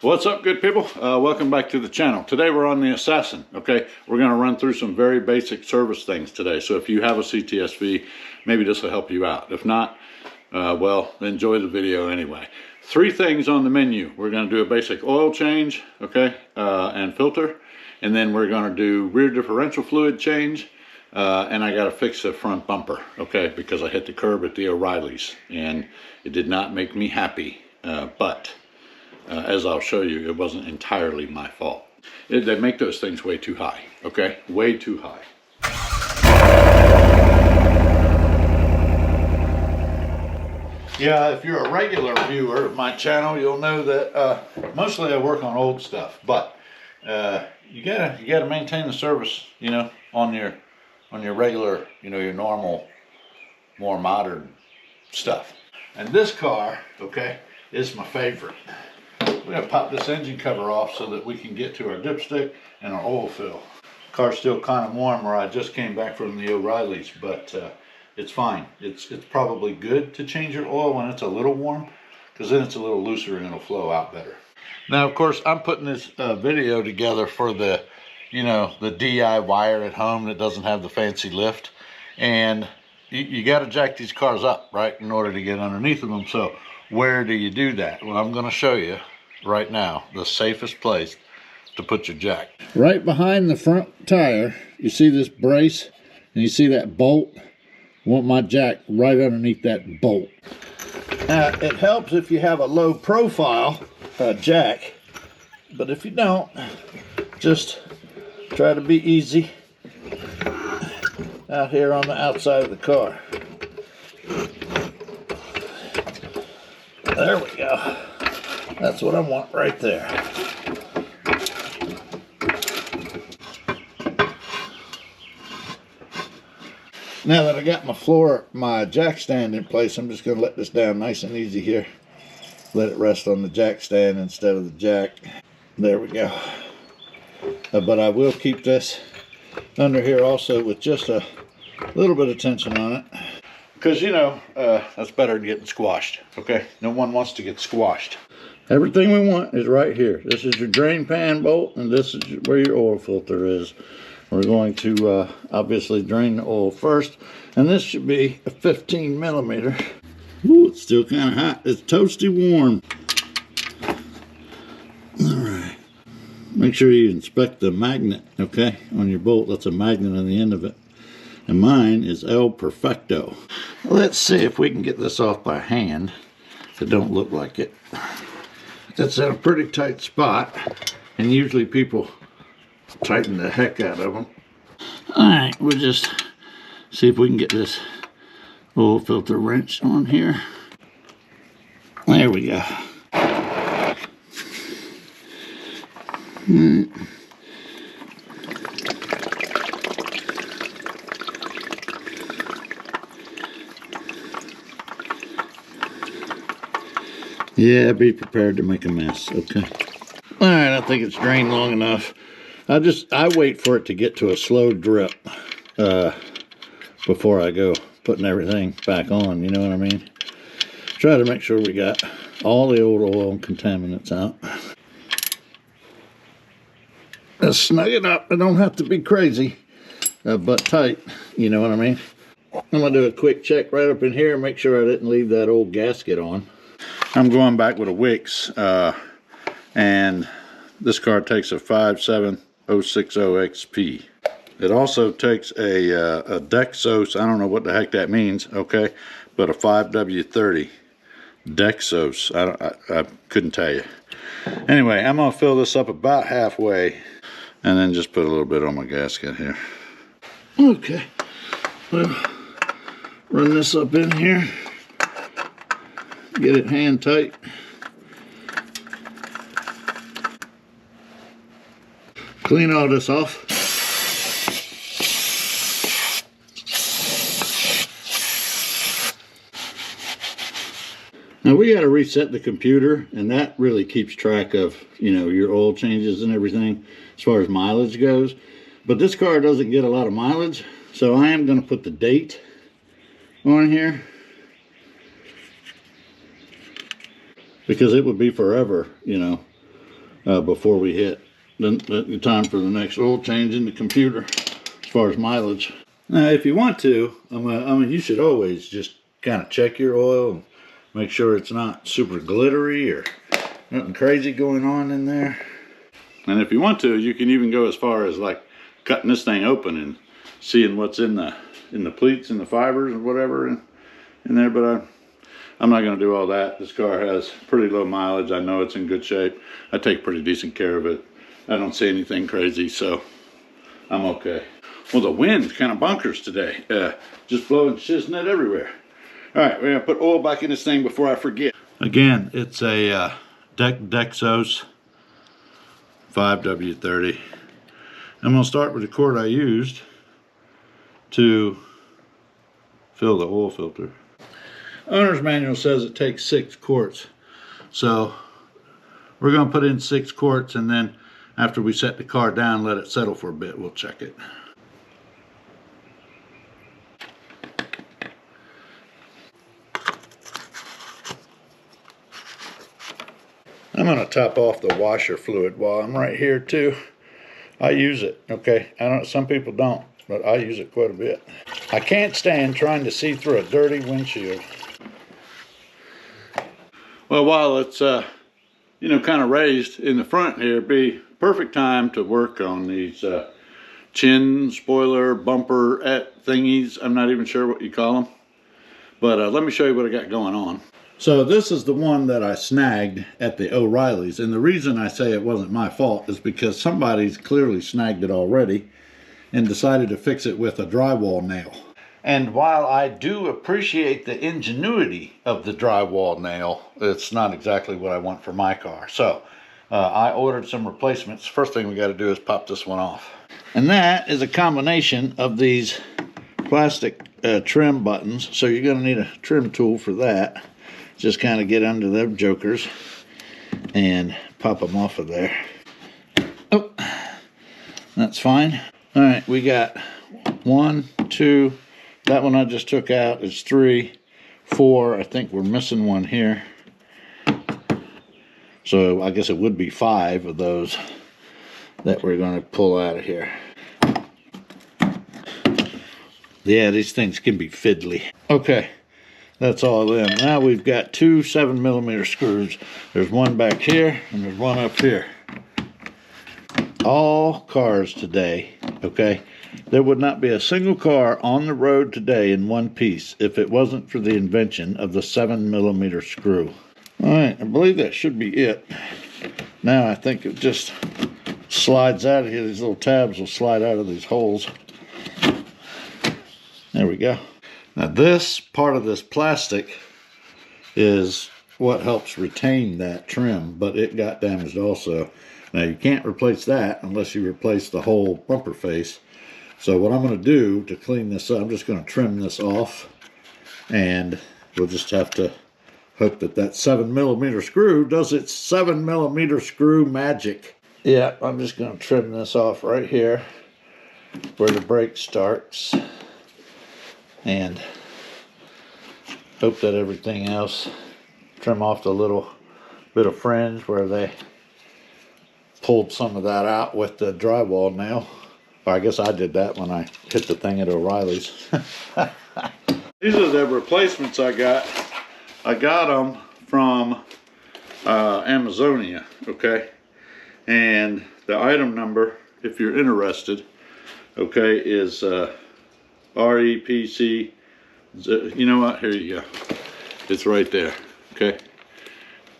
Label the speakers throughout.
Speaker 1: What's up, good people? Welcome back to the channel. Today we're on the Assassin. Okay, we're going to run through some very basic service things today. So if you have a CTS-V, maybe this will help you out. If not, well, enjoy the video anyway. Three things on the menu. We're going to do a basic oil change, okay, and filter, and then we're going to do rear differential fluid change, and I got to fix the front bumper, okay, because I hit the curb at the O'Reilly's and it did not make me happy, but as I'll show you, it wasn't entirely my fault. They make those things way too high, okay? Way too high. Yeah, if you're a regular viewer of my channel, you'll know that mostly I work on old stuff, but you gotta maintain the service, you know, on your regular, you know, your normal, more modern stuff. And this car, okay, is my favorite. We're going to pop this engine cover off so that we can get to our dipstick and our oil fill. Car's still kind of warm where I just came back from the O'Reilly's, but it's fine. It's probably good to change your oil when it's a little warm, because then it's a little looser and it'll flow out better. Now, of course, I'm putting this video together for the, you know, the DIYer at home that doesn't have the fancy lift. And you got to jack these cars up, right, in order to get underneath of them. So where do you do that? Well, I'm going to show you right now the safest place to put your jack. Right behind the front tire, you see this brace and you see that bolt. I want my jack right underneath that bolt. It helps if you have a low profile jack, but if you don't, just try to be easy out here on the outside of the car. There we go. That's what I want right there. Now that I got my jack stand in place, I'm just going to let this down nice and easy here. Let it rest on the jack stand instead of the jack. There we go. But I will keep this under here also with just a little bit of tension on it. Because, you know, that's better than getting squashed, okay? No one wants to get squashed. Everything we want is right here. This is your drain pan bolt, and this is where your oil filter is. We're going to obviously drain the oil first, and this should be a 15 millimeter. Ooh, it's still kind of hot. It's toasty warm. All right. Make sure you inspect the magnet, okay, on your bolt. That's a magnet on the end of it. And mine is El Perfecto. Let's see if we can get this off by hand. It don't look like it. That's in a pretty tight spot, and usually people tighten the heck out of them. Alright, we'll just see if we can get this oil filter wrench on here. There we go. Yeah, be prepared to make a mess, okay? All right, I think it's drained long enough. I wait for it to get to a slow drip before I go putting everything back on, you know what I mean? Try to make sure we got all the old oil and contaminants out. Let's snug it up. It don't have to be crazy, but tight, you know what I mean? I'm gonna do a quick check right up in here and make sure I didn't leave that old gasket on. I'm going back with a Wix, and this car takes a 57060 XP. It also takes a Dexos, I don't know what the heck that means, okay, but a 5W30 Dexos, I couldn't tell you. Anyway, I'm going to fill this up about halfway, and then just put a little bit on my gasket here. Okay, well, run this up in here. Get it hand tight. Clean all this off. Now we got to reset the computer, and that really keeps track of, you know, your oil changes and everything as far as mileage goes. But this car doesn't get a lot of mileage, so I am going to put the date on here, because it would be forever, you know, before we hit the time for the next oil change in the computer as far as mileage. Now, if you want to, I mean, you should always just kind of check your oil and make sure it's not super glittery or nothing crazy going on in there. And if you want to, you can even go as far as like cutting this thing open and seeing what's in the pleats and the fibers and whatever in there. But I'm not going to do all that. This car has pretty low mileage. I know it's in good shape. I take pretty decent care of it. I don't see anything crazy, so I'm okay. Well, the wind's kind of bonkers today. Just blowing shiznit everywhere. All right, we're going to put oil back in this thing before I forget. Again, it's a Dexos 5W30. I'm going to start with the quart I used to fill the oil filter. Owner's manual says it takes 6 quarts. So we're going to put in 6 quarts, and then after we set the car down, let it settle for a bit, we'll check it. I'm going to top off the washer fluid while I'm right here too. I use it, okay? Some people don't, but I use it quite a bit. I can't stand trying to see through a dirty windshield. Well, while it's you know, kind of raised in the front here, it'd be perfect time to work on these chin spoiler bumper thingies. I'm not even sure what you call them, but let me show you what I got going on. So this is the one that I snagged at the O'Reilly's, and the reason I say it wasn't my fault is because somebody's clearly snagged it already and decided to fix it with a drywall nail. And while I do appreciate the ingenuity of the drywall nail, it's not exactly what I want for my car. So I ordered some replacements. First thing we got to do is pop this one off. And that is a combination of these plastic trim buttons. So you're going to need a trim tool for that. Just kind of get under them jokers and pop them off of there. Oh, that's fine. All right, we got 1, 2. That one I just took out is 3, 4. I think we're missing one here. So I guess it would be 5 of those that we're going to pull out of here. Yeah, these things can be fiddly. Okay. That's all of them. Now we've got 2 7mm screws. There's one back here and there's one up here. All cars today, okay? There would not be a single car on the road today in one piece if it wasn't for the invention of the 7mm screw. All right, I believe that should be it. Now I think it just slides out of here. These little tabs will slide out of these holes. There we go. Now this part of this plastic is what helps retain that trim, but it got damaged also. Now you can't replace that unless you replace the whole bumper face. So what I'm going to do to clean this up, I'm just going to trim this off, and we'll just have to hope that that 7mm screw does its 7mm screw magic. Yeah, I'm just going to trim this off right here where the brake starts. And hope that everything else, trim off the little bit of fringe where they pulled some of that out with the drywall nail. Or I guess I did that when I hit the thing at O'Reilly's. These are the replacements I got. I got them from Amazonia, okay? And the item number, if you're interested, okay, is REPC, you know what, here you go. It's right there, okay?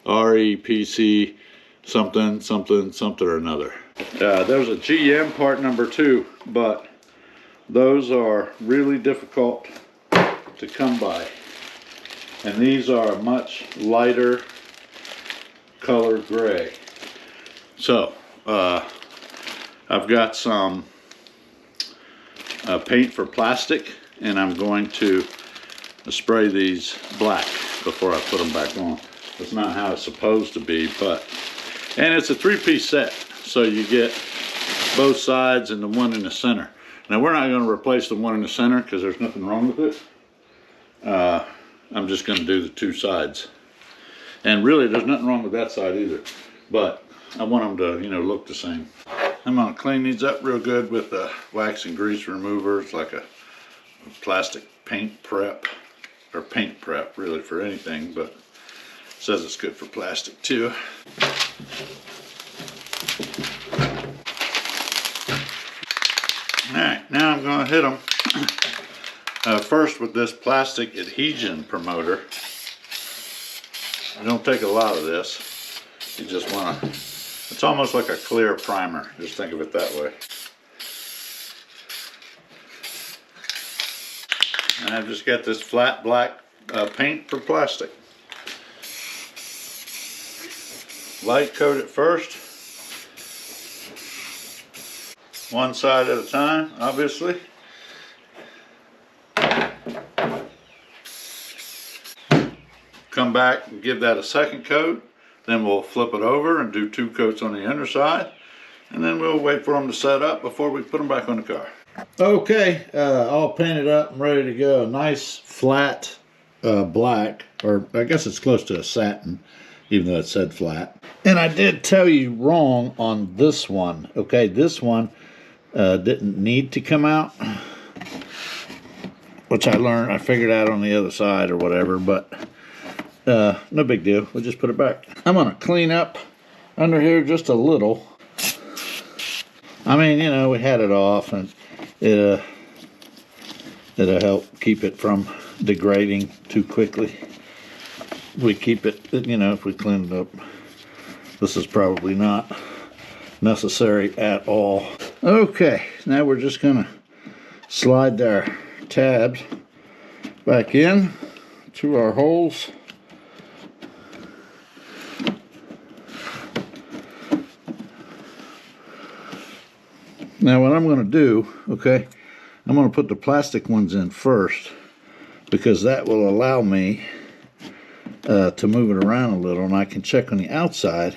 Speaker 1: REPC something, something, something or another. There's a GM part number 2, but those are really difficult to come by. And these are a much lighter color gray. So, I've got some paint for plastic, and I'm going to spray these black before I put them back on. That's not how it's supposed to be, and it's a 3-piece set, so you get both sides and the one in the center. Now we're not going to replace the one in the center because there's nothing wrong with it. I'm just going to do the 2 sides, and really there's nothing wrong with that side either, but I want them to, you know, look the same. I'm gonna clean these up real good with a wax and grease remover. It's like a plastic paint prep, or paint prep really for anything, but it says it's good for plastic too. Alright, now I'm gonna hit them first with this plastic adhesion promoter. You don't take a lot of this. You just want to, it's almost like a clear primer. Just think of it that way. And I've just got this flat black paint for plastic. Light coat it first. One side at a time, obviously. Come back and give that a second coat. Then we'll flip it over and do 2 coats on the underside. And then we'll wait for them to set up before we put them back on the car. Okay, all painted up and ready to go. Nice flat black, or I guess it's close to a satin, even though it said flat. And I did tell you wrong on this one. Okay, this one didn't need to come out, which I figured out on the other side or whatever, but no big deal. We'll just put it back. I'm gonna clean up under here just a little. I mean, you know, we had it off, and it'll help keep it from degrading too quickly. We keep it, you know, if we clean it up. This is probably not necessary at all. Okay, now we're just gonna slide our tabs back in to our holes. Now what I'm going to do, okay, I'm going to put the plastic ones in first, because that will allow me to move it around a little, and I can check on the outside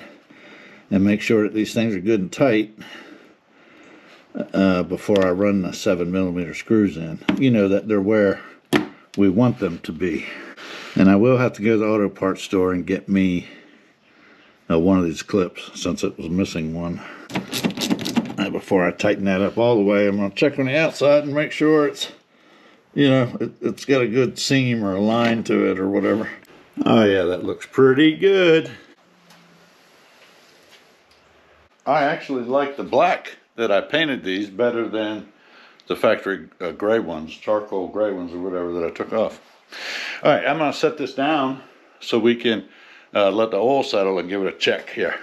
Speaker 1: and make sure that these things are good and tight before I run the 7mm screws in. You know, that they're where we want them to be. And I will have to go to the auto parts store and get me one of these clips, since it was missing one. Before I tighten that up all the way, I'm going to check on the outside and make sure it's, you know, it's got a good seam or a line to it or whatever. Oh yeah, that looks pretty good. I actually like the black that I painted these better than the factory gray ones, charcoal gray ones or whatever that I took off. All right, I'm going to set this down so we can let the oil settle and give it a check here.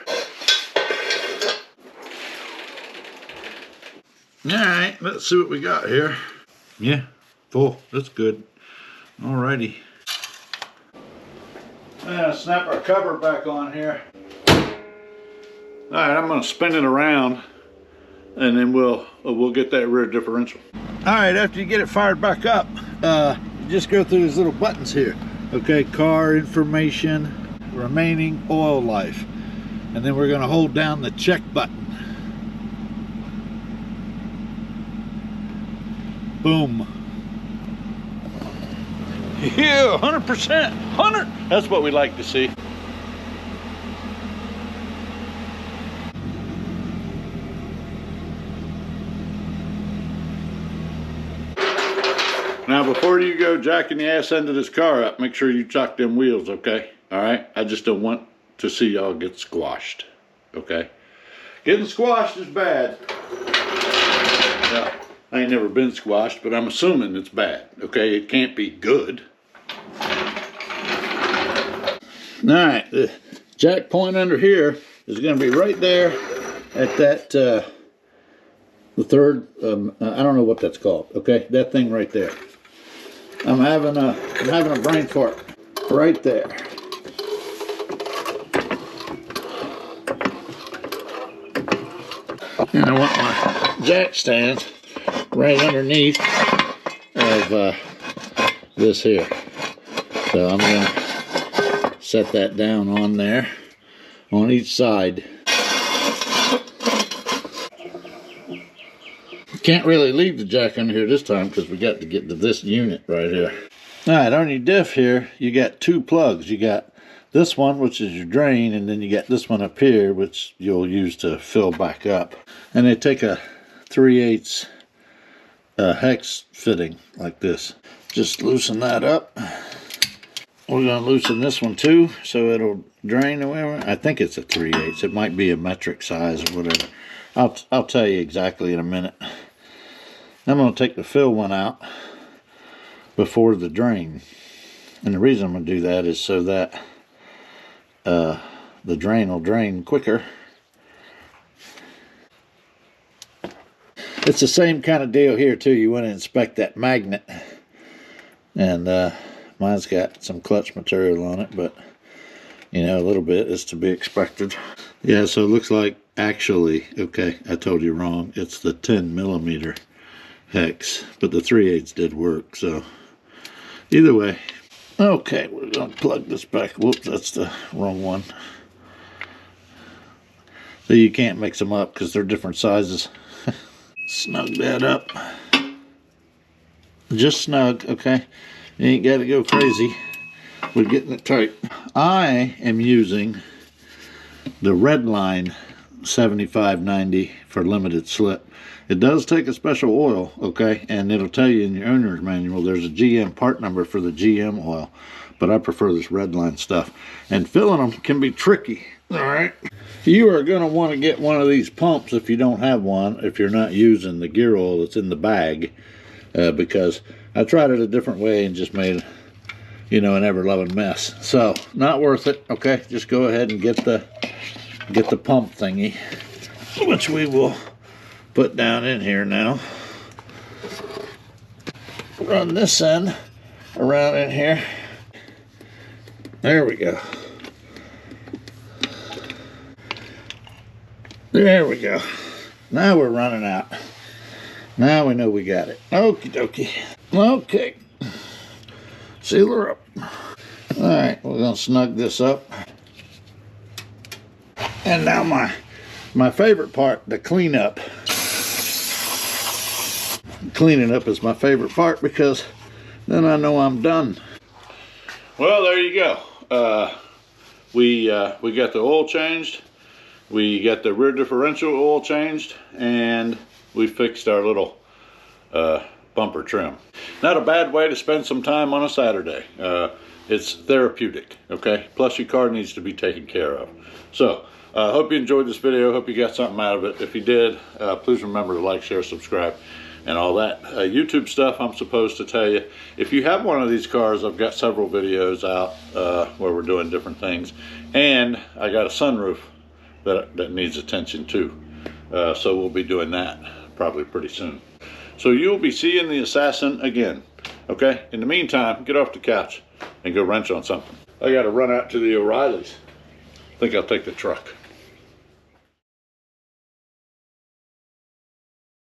Speaker 1: Alright, let's see what we got here. Yeah, full. That's good. Alrighty. Snap our cover back on here. Alright, I'm going to spin it around, and then we'll get that rear differential. Alright, after you get it fired back up, you just go through these little buttons here. Okay, car information, remaining oil life. And then we're going to hold down the check button. Boom. Yeah, 100%. 100. That's what we like to see. Now, before you go jacking the ass end of this car up, make sure you chock them wheels, okay? All right? I just don't want to see y'all get squashed, okay? Getting squashed is bad. Yeah. I ain't never been squashed, but I'm assuming it's bad, okay? It can't be good. Alright, the jack point under here is going to be right there at that, the third, I don't know what that's called, okay? That thing right there. I'm having a brain fart right there. And I want my jack stand right underneath of this here. So I'm going to set that down on there on each side. Can't really leave the jack under here this time because we got to get to this unit right here. Alright, on your diff here, you got 2 plugs. You got this one, which is your drain, and then you got this one up here, which you'll use to fill back up. And they take a 3/8 hex fitting like this. Just loosen that up. We're going to loosen this one too, so it'll drain or whatever. I think it's a 3/8. It might be a metric size or whatever. I'll tell you exactly in a minute. I'm going to take the fill one out before the drain. And the reason I'm going to do that is so that the drain will drain quicker. It's the same kind of deal here too. You want to inspect that magnet. And mine's got some clutch material on it, but you know, a little bit is to be expected. Yeah, so it looks like, actually, okay, I told you wrong. It's the 10mm hex, but the 3/8 did work, so either way. Okay, we're going to plug this back. Whoops, that's the wrong one. So you can't mix them up because they're different sizes. Snug that up. Just snug, okay? You ain't got to go crazy. We're getting it tight. I am using the Redline 7590 for limited slip. It does take a special oil, okay? And it'll tell you in your owner's manual there's a GM part number for the GM oil. But I prefer this Redline stuff. And filling them can be tricky, all right? You are going to want to get one of these pumps if you don't have one, if you're not using the gear oil that's in the bag. Because I tried it a different way and just made, you know, an ever-loving mess. So, not worth it, okay? Just go ahead and get the pump thingy, which we will put down in here now. Run this end around in here. There we go. There we go. Now we're running out. Now we know we got it. Okie dokie. Okay. Seal her up. Alright, we're going to snug this up. And now my favorite part, the cleanup. Cleaning up is my favorite part because then I know I'm done. Well, there you go. We got the oil changed. We got the rear differential oil changed, and we fixed our little bumper trim. Not a bad way to spend some time on a Saturday. It's therapeutic, okay? Plus your car needs to be taken care of. So, hope you enjoyed this video. Hope you got something out of it. If you did, please remember to like, share, subscribe, and all that YouTube stuff I'm supposed to tell you. If you have one of these cars, I've got several videos out where we're doing different things. And I got a sunroof that needs attention too. So we'll be doing that probably pretty soon. So you'll be seeing the Assassin again, okay? In the meantime, get off the couch and go wrench on something. I gotta run out to the O'Reilly's. I think I'll take the truck.